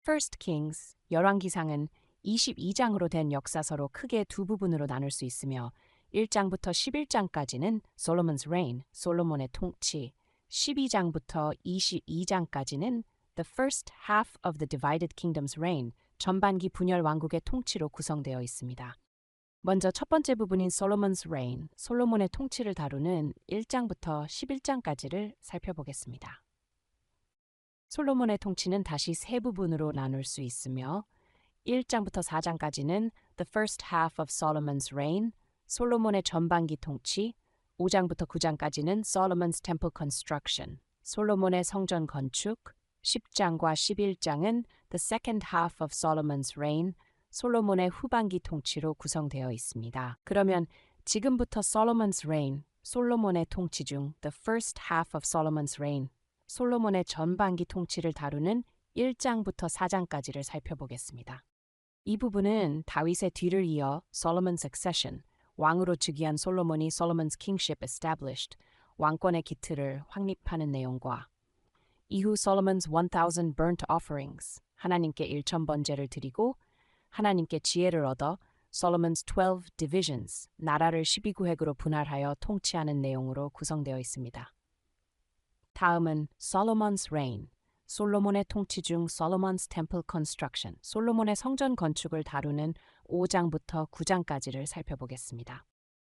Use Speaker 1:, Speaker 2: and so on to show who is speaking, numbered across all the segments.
Speaker 1: First Kings, 열왕기상은 22장으로 된 역사서로 크게 두 부분으로 나눌 수 있으며 1장부터 11장까지는 Solomon's Reign, 솔로몬의 통치, 12장부터 22장까지는 The First Half of the Divided Kingdom's Reign, 전반기 분열 왕국의 통치로 구성되어 있습니다. 먼저 첫 번째 부분인 Solomon's Reign, 솔로몬의 통치를 다루는 1장부터 11장까지를 살펴보겠습니다. 솔로몬의 통치는 다시 세 부분으로 나눌 수 있으며 1장부터 4장까지는 The First Half of Solomon's Reign, 솔로몬의 전반기 통치, 5장부터 9장까지는 Solomon's Temple Construction, 솔로몬의 성전 건축, 10장과 11장은 The Second Half of Solomon's Reign, 솔로몬의 후반기 통치로 구성되어 있습니다. 그러면 지금부터 Solomon's Reign, 솔로몬의 통치 중 The First Half of Solomon's Reign, 솔로몬의 전반기 통치를 다루는 1장부터 4장까지를 살펴보겠습니다. 이 부분은 다윗의 뒤를 이어 Solomon's Succession, 왕으로 즉위한 솔로몬이 Solomon's Kingship Established, 왕권의 기틀을 확립하는 내용과 이후 Solomon's 1000 Burnt Offerings, 하나님께 1000번제를 드리고 하나님께 지혜를 얻어 Solomon's 12 Divisions, 나라를 12구획으로 분할하여 통치하는 내용으로 구성되어 있습니다. 다음은 Solomon's Reign, 솔로몬의 통치 중 Solomon's Temple Construction, 솔로몬의 성전 건축을 다루는 5장부터 9장까지를 살펴보겠습니다.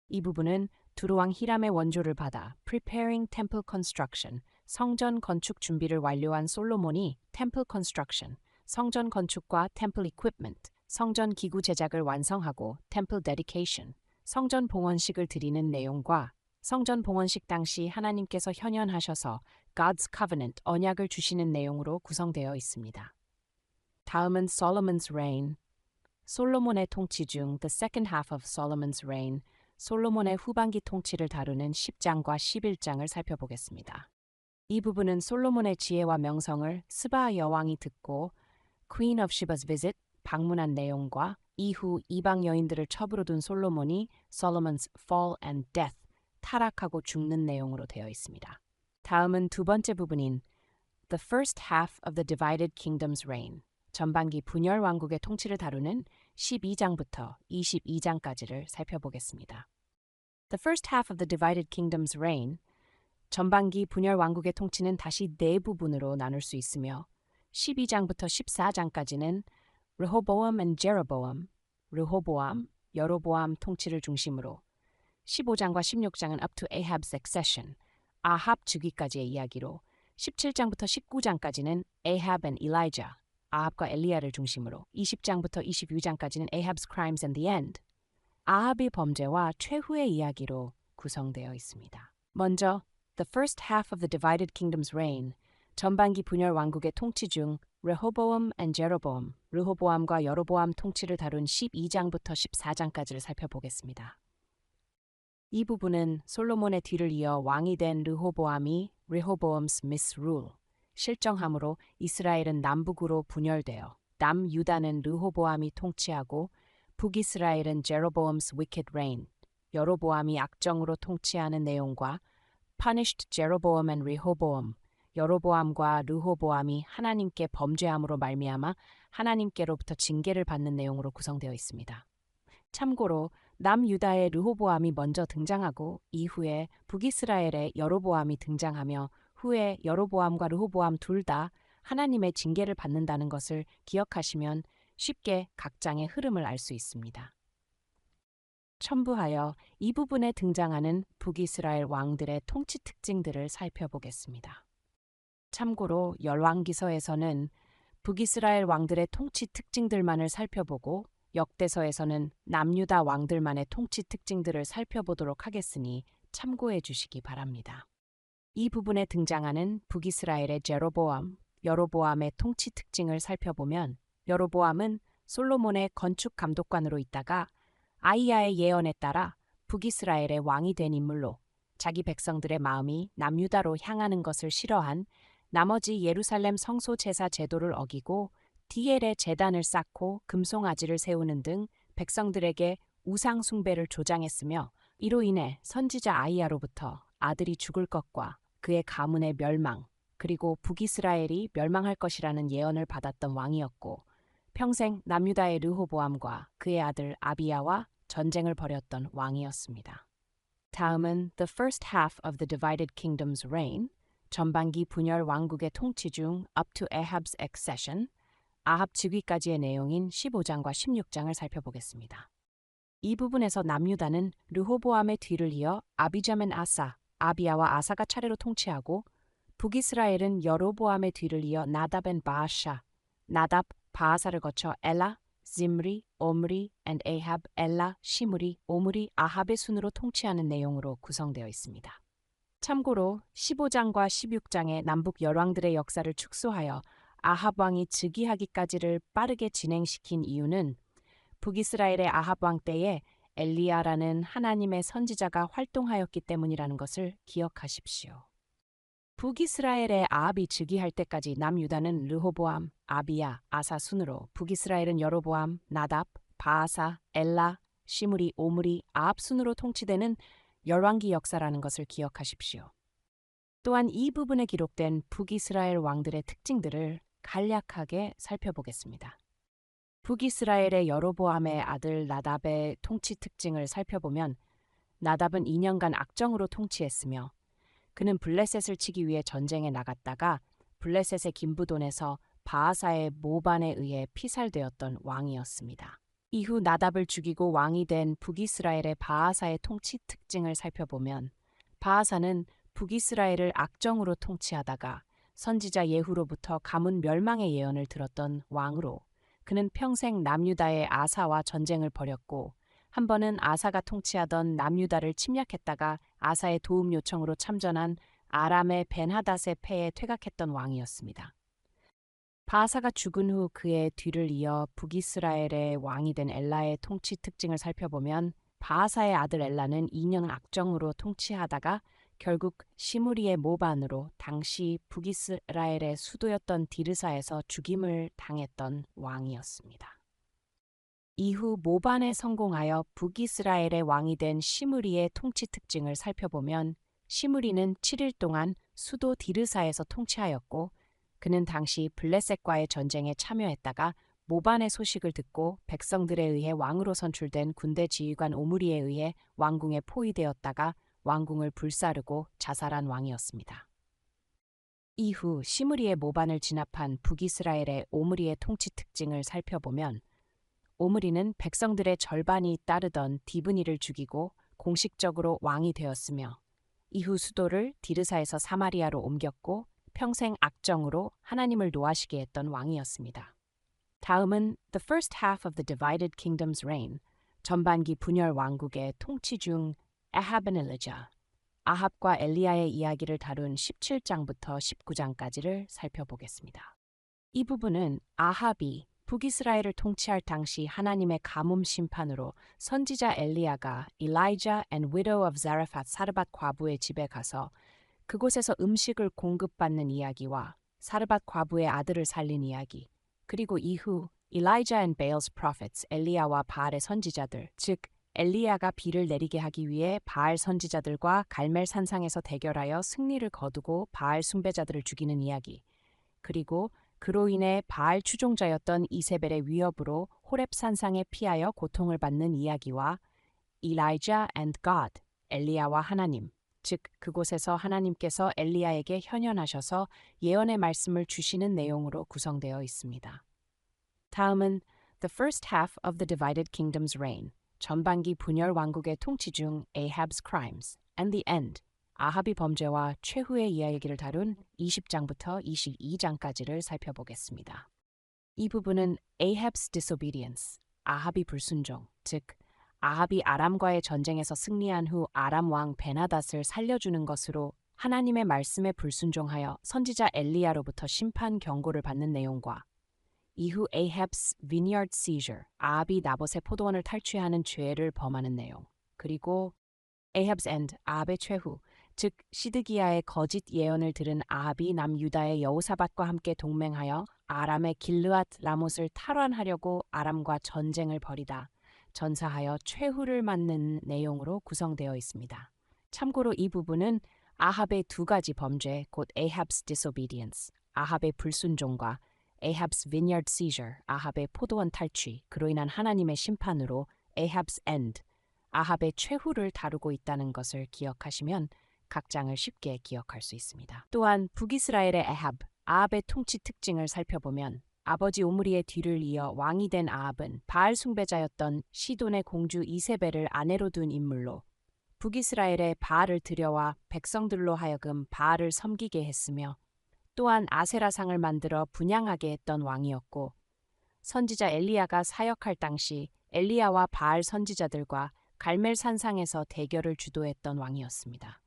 Speaker 1: 이 부분은 두루왕 히람의 원조를 받아 Preparing Temple Construction, 성전 건축 준비를 완료한 솔로몬이 Temple Construction, 성전 건축과 Temple Equipment, 성전 기구 제작을 완성하고 Temple Dedication, 성전 봉헌식을 드리는 내용과 성전 봉헌식 당시 하나님께서 현현하셔서 God's Covenant, 언약을 주시는 내용으로 구성되어 있습니다. 다음은 Solomon's Reign, 솔로몬의 통치 중 The Second Half of Solomon's Reign, 솔로몬의 후반기 통치를 다루는 10장과 11장을 살펴보겠습니다. 이 부분은 솔로몬의 지혜와 명성을 스바 여왕이 듣고 Queen of Sheba's Visit, 방문한 내용과 이후 이방 여인들을 첩으로 둔 솔로몬이 Solomon's Fall and Death, 타락하고 죽는 내용으로 되어 있습니다. 다음은 두 번째 부분인 The First Half of the Divided Kingdom's Reign, 전반기 분열 왕국의 통치를 다루는 12장부터 22장까지를 살펴보겠습니다. The First Half of the Divided Kingdom's Reign, 전반기 분열 왕국의 통치는 다시 네 부분으로 나눌 수 있으며 12장부터 14장까지는 Rehoboam and Jeroboam, 르호보암, 여로보암 통치를 중심으로 15장과 16장은 Up to Ahab's Accession, 아합 즉위까지의 이야기로 17장부터 19장까지는 Ahab and Elijah, 아합과 엘리야를 중심으로 20장부터 22장까지는 Ahab's Crimes and the End, 아합의 범죄와 최후의 이야기로 구성되어 있습니다. 먼저 The First Half of the Divided Kingdom's Reign, 전반기 분열 왕국의 통치 중 Rehoboam and Jeroboam, 르호보암과 여로보암 통치를 다룬 12장부터 14장까지를 살펴보겠습니다. 이 부분은 솔로몬의 뒤를 이어 왕이 된 르호보암이 Rehoboam's misrule, 실정함으로 이스라엘은 남북으로 분열되어 남유다는 르호보암이 통치하고 북이스라엘은 Jeroboam's wicked reign, 여로보암이 악정으로 통치하는 내용과 Punished Jeroboam and Rehoboam, 여로보암과 르호보암이 하나님께 범죄함으로 말미암아 하나님께로부터 징계를 받는 내용으로 구성되어 있습니다. 참고로 남유다의 르호보암이 먼저 등장하고 이후에 북이스라엘의 여로보암이 등장하며 후에 여로보암과 르호보암 둘 다 하나님의 징계를 받는다는 것을 기억하시면 쉽게 각 장의 흐름을 알 수 있습니다. 첨부하여 이 부분에 등장하는 북이스라엘 왕들의 통치 특징들을 살펴보겠습니다. 참고로 열왕기서에서는 북이스라엘 왕들의 통치 특징들만을 살펴보고 역대서에서는 남유다 왕들만의 통치 특징들을 살펴보도록 하겠으니 참고해 주시기 바랍니다. 이 부분에 등장하는 북이스라엘의 제로보암, 여로보암의 통치 특징을 살펴보면 여로보암은 솔로몬의 건축 감독관으로 있다가 아이야의 예언에 따라 북이스라엘의 왕이 된 인물로 자기 백성들의 마음이 남유다로 향하는 것을 싫어한 나머지 예루살렘 성소 제사 제도를 어기고 디엘의 제단을 쌓고 금송아지를 세우는 등 백성들에게 우상 숭배를 조장했으며 이로 인해 선지자 아이야로부터 아들이 죽을 것과 그의 가문의 멸망, 그리고 북이스라엘이 멸망할 것이라는 예언을 받았던 왕이었고 평생 남유다의 르호보암과 그의 아들 아비야와 전쟁을 벌였던 왕이었습니다. 다음은 The First Half of the Divided Kingdom's Reign, 전반기 분열 왕국의 통치 중 Up to Ahab's Accession, 아합 즉위까지의 내용인 15장과 16장을 살펴보겠습니다. 이 부분에서 남유다는 르호보암의 뒤를 이어 아비자멘 아사, 아비야와 아사가 차례로 통치하고 북이스라엘은 여로보암의 뒤를 이어 나답 앤 바아샤, 나답, 바아사를 거쳐 엘라, 짐리, 오므리 앤 에합, 엘라, 시므리, 오므리, 아합의 순으로 통치하는 내용으로 구성되어 있습니다. 참고로 15장과 16장의 남북 열왕들의 역사를 축소하여 아합 왕이 즉위하기까지를 빠르게 진행시킨 이유는 북이스라엘의 아합 왕 때에 엘리야라는 하나님의 선지자가 활동하였기 때문이라는 것을 기억하십시오. 북이스라엘의 아합이 즉위할 때까지 남유다는 르호보암, 아비야, 아사 순으로, 북이스라엘은 여로보암, 나답, 바아사, 엘라, 시므리, 오므리, 아합 순으로 통치되는 열왕기 역사라는 것을 기억하십시오. 또한 이 부분에 기록된 북이스라엘 왕들의 특징들을 간략하게 살펴보겠습니다. 북이스라엘의 여로보암의 아들 나답의 통치 특징을 살펴보면 나답은 2년간 악정으로 통치했으며 그는 블레셋을 치기 위해 전쟁에 나갔다가 블레셋의 긴부돈에서 바아사의 모반에 의해 피살되었던 왕이었습니다. 이후 나답을 죽이고 왕이 된 북이스라엘의 바아사의 통치 특징을 살펴보면 바아사는 북이스라엘을 악정으로 통치하다가 선지자 예후로부터 가문 멸망의 예언을 들었던 왕으로 그는 평생 남유다의 아사와 전쟁을 벌였고 한 번은 아사가 통치하던 남유다를 침략했다가 아사의 도움 요청으로 참전한 아람의 벤하닷의 패에 퇴각했던 왕이었습니다. 바아사가 죽은 후 그의 뒤를 이어 북이스라엘의 왕이 된 엘라의 통치 특징을 살펴보면 바아사의 아들 엘라는 2년 악정으로 통치하다가 결국 시므리의 모반으로 당시 북이스라엘의 수도였던 디르사에서 죽임을 당했던 왕이었습니다. 이후 모반에 성공하여 북이스라엘의 왕이 된 시므리의 통치 특징을 살펴보면 시므리는 7일 동안 수도 디르사에서 통치하였고 그는 당시 블레셋과의 전쟁에 참여했다가 모반의 소식을 듣고 백성들에 의해 왕으로 선출된 군대 지휘관 오므리에 의해 왕궁에 포위되었다가 왕궁을 불사르고 자살한 왕이었습니다. 이후 시므리의 모반을 진압한 북이스라엘의 오므리의 통치 특징을 살펴보면 오므리는 백성들의 절반이 따르던 디브니를 죽이고 공식적으로 왕이 되었으며 이후 수도를 디르사에서 사마리아로 옮겼고 평생 악정으로 하나님을 노하시게 했던 왕이었습니다. 다음은 The First Half of the Divided Kingdom's Reign, 전반기 분열 왕국의 통치 중 Ahab and Elijah, 아합과 엘리야의 이야기를 다룬 17장부터 19장까지를 살펴보겠습니다. 이 부분은 아합이 북이스라엘을 통치할 당시 하나님의 가뭄 심판으로 선지자 엘리야가 Elijah and Widow of Zarephath 사르밧 과부의 집에 가서 그곳에서 음식을 공급받는 이야기와 사르밧 과부의 아들을 살린 이야기, 그리고 이후 Elijah and Baal's prophets, 엘리야와 바알의 선지자들, 즉 엘리야가 비를 내리게 하기 위해 바알 선지자들과 갈멜 산상에서 대결하여 승리를 거두고 바알 숭배자들을 죽이는 이야기, 그리고 그로 인해 바알 추종자였던 이세벨의 위협으로 호렙 산상에 피하여 고통을 받는 이야기와 Elijah and God, 엘리야와 하나님, 즉 그곳에서 하나님께서 엘리야에게 현현하셔서 예언의 말씀을 주시는 내용으로 구성되어 있습니다. 다음은 The First Half of the Divided Kingdom's Reign, 전반기 분열 왕국의 통치 중 Ahab's Crimes and the End, 아합이 범죄와 최후의 이야기를 다룬 20장부터 22장까지를 살펴보겠습니다. 이 부분은 Ahab's Disobedience, 아합이 불순종, 즉 아합이 아람과의 전쟁에서 승리한 후 아람 왕 벤하닷을 살려주는 것으로 하나님의 말씀에 불순종하여 선지자 엘리야로부터 심판 경고를 받는 내용과 이후 Ahab's Vineyard Seizure, 아합이 나봇의 포도원을 탈취하는 죄를 범하는 내용, 그리고 Ahab's End, 아합의 최후, 즉 시드기야의 거짓 예언을 들은 아합이 남유다의 여호사밧과 함께 동맹하여 아람의 길르앗 라못을 탈환하려고 아람과 전쟁을 벌이다 전사하여 최후를 맞는 내용으로 구성되어 있습니다. 참고로 이 부분은 아합의 두 가지 범죄, 곧 Ahab's disobedience, 아합의 불순종과 Ahab's vineyard seizure, 아합의 포도원 탈취, 그로 인한 하나님의 심판으로 Ahab's end, 아합의 최후를 다루고 있다는 것을 기억하시면 각 장을 쉽게 기억할 수 있습니다. 또한 북이스라엘의 아합의 통치 특징을 살펴보면 아버지 오므리의 뒤를 이어 왕이 된 아합은 바알 숭배자였던 시돈의 공주 이세벨을 아내로 둔 인물로 북이스라엘의 바알을 들여와 백성들로 하여금 바알을 섬기게 했으며 또한 아세라상을 만들어 분향하게 했던 왕이었고 선지자 엘리야가 사역할 당시 엘리야와 바알 선지자들과 갈멜 산상에서 대결을 주도했던 왕이었습니다.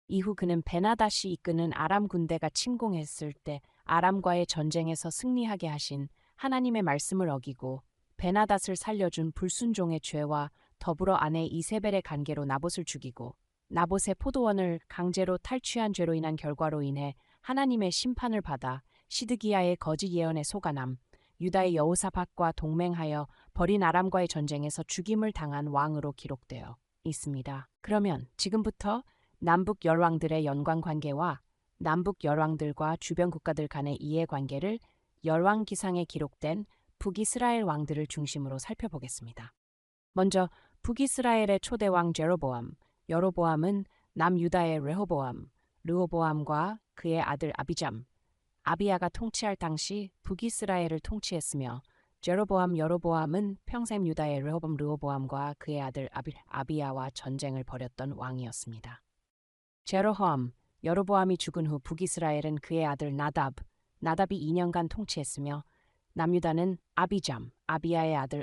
Speaker 1: 이후 그는 베나닷이 이끄는 아람 군대가 침공했을 때 아람과의 전쟁에서 승리하게 하신 하나님의 말씀을 어기고 베나닷을 살려준 불순종의 죄와 더불어 아내 이세벨의 관계로 나봇을 죽이고 나봇의 포도원을 강제로 탈취한 죄로 인한 결과로 인해 하나님의 심판을 받아 시드기야의 거짓 예언에 속아남 유다의 여호사밧과 동맹하여 벌인 아람과의 전쟁에서 죽임을 당한 왕으로 기록되어 있습니다. 그러면 지금부터 남북 열왕들의 연관관계와 남북 열왕들과 주변 국가들 간의 이해관계를 열왕기상에 기록된 북이스라엘 왕들을 중심으로 살펴보겠습니다. 먼저 북이스라엘의 초대왕 제로보암, 여로보암은 남유다의 르호보암과 그의 아들 아비잠, 아비야가 통치할 당시 북이스라엘을 통치했으며 제로보암, 여로보암은 평생 유다의 르호보암과 그의 아들 아비야와 전쟁을 벌였던 왕이었습니다. 제로호암, 여로보암이 죽은 후 북이스라엘은 그의 아들 나답이 2년간 통치했으며 남유다는 아비잠, 아비야의 아들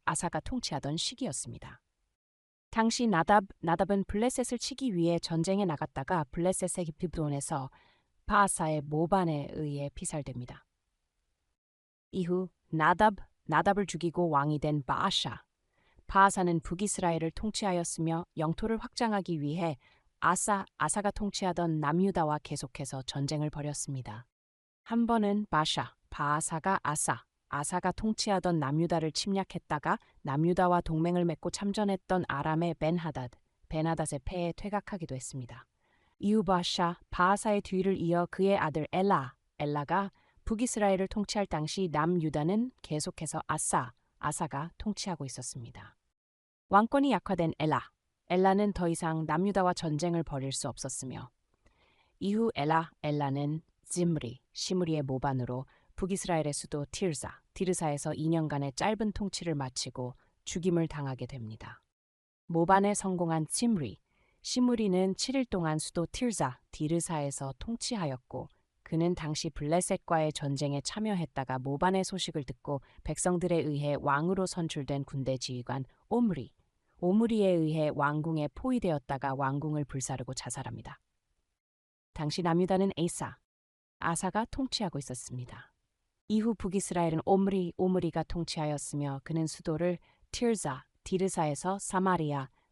Speaker 1: 아사가 통치하던 시기였습니다. 당시 나답은 블레셋을 치기 위해 전쟁에 나갔다가 블레셋의 기브온에서 바아사의 모반에 의해 피살됩니다. 이후 나답을 죽이고 왕이 된 바아사는 북이스라엘을 통치하였으며 영토를 확장하기 위해 아사가 통치하던 남유다와 계속해서 전쟁을 벌였습니다. 한 번은 바아사가 아사가 통치하던 남유다를 침략했다가 남유다와 동맹을 맺고 참전했던 아람의 베나닷의 패에 퇴각하기도 했습니다. 이후 바아사의 뒤를 이어 그의 아들 엘라가 북이스라엘을 통치할 당시 남유다는 계속해서 아사가 통치하고 있었습니다. 왕권이 약화된 엘라는 더 이상 남유다와 전쟁을 벌일 수 없었으며 이후 엘라는 시므리의 모반으로 북이스라엘의 수도 디르사에서 2년간의 짧은 통치를 마치고 죽임을 당하게 됩니다. 모반에 성공한 시므리는 7일 동안 수도 디르사에서 통치하였고 그는 당시 블레셋과의 전쟁에 참여했다가 모반의 소식을 듣고 백성들에 의해 왕으로 선출된 군대 지휘관 오므리에 의해 왕궁에 포위되었다가 왕궁을 불사르고 자살합니다. 당시 남유다는 아사가 통치하고 있었습니다. 이후 북이스라엘은 오므리가 통치하였으며 그는 수도를 디르사에서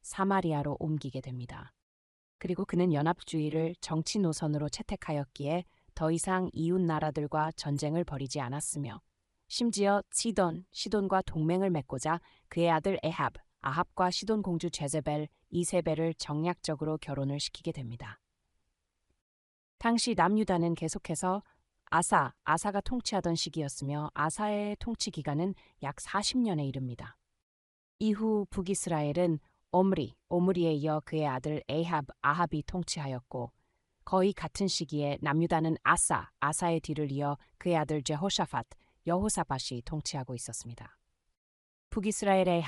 Speaker 1: 사마리아로 옮기게 됩니다. 그리고 그는 연합주의를 정치 노선으로 채택하였기에 더 이상 이웃 나라들과 전쟁을 벌이지 않았으며 심지어 시돈과 동맹을 맺고자 그의 아들 아합과 시돈 공주 이세벨을 정략적으로 결혼을 시키게 됩니다. 당시 남유다는 계속해서 아사가 통치하던 시기였으며 아사의 통치 기간은 약 40년에 이릅니다. 이후 북이스라엘은 오므리에 이어 그의 아들 아합이 통치하였고 거의 같은 시기에 남유다는 아사의 뒤를 이어 그의 아들 여호사밧이 통치하고 있었습니다. 북이스라엘의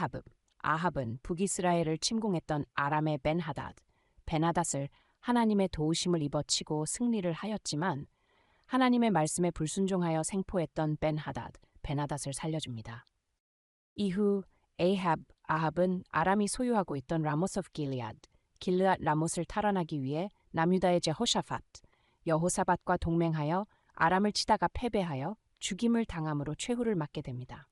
Speaker 1: 아합은 북이스라엘을 침공했던 아람의 베나닷을 하나님의 도우심을 입어치고 승리를 하였지만 하나님의 말씀에 불순종하여 생포했던 베나닷을 살려줍니다. 이후 아합은 아람이 소유하고 있던 라모스 오브 길르앗 라못을 탈환하기 위해 남유다의 여호사밧과 동맹하여 아람을 치다가 패배하여 죽임을 당함으로 최후를 맞게 됩니다.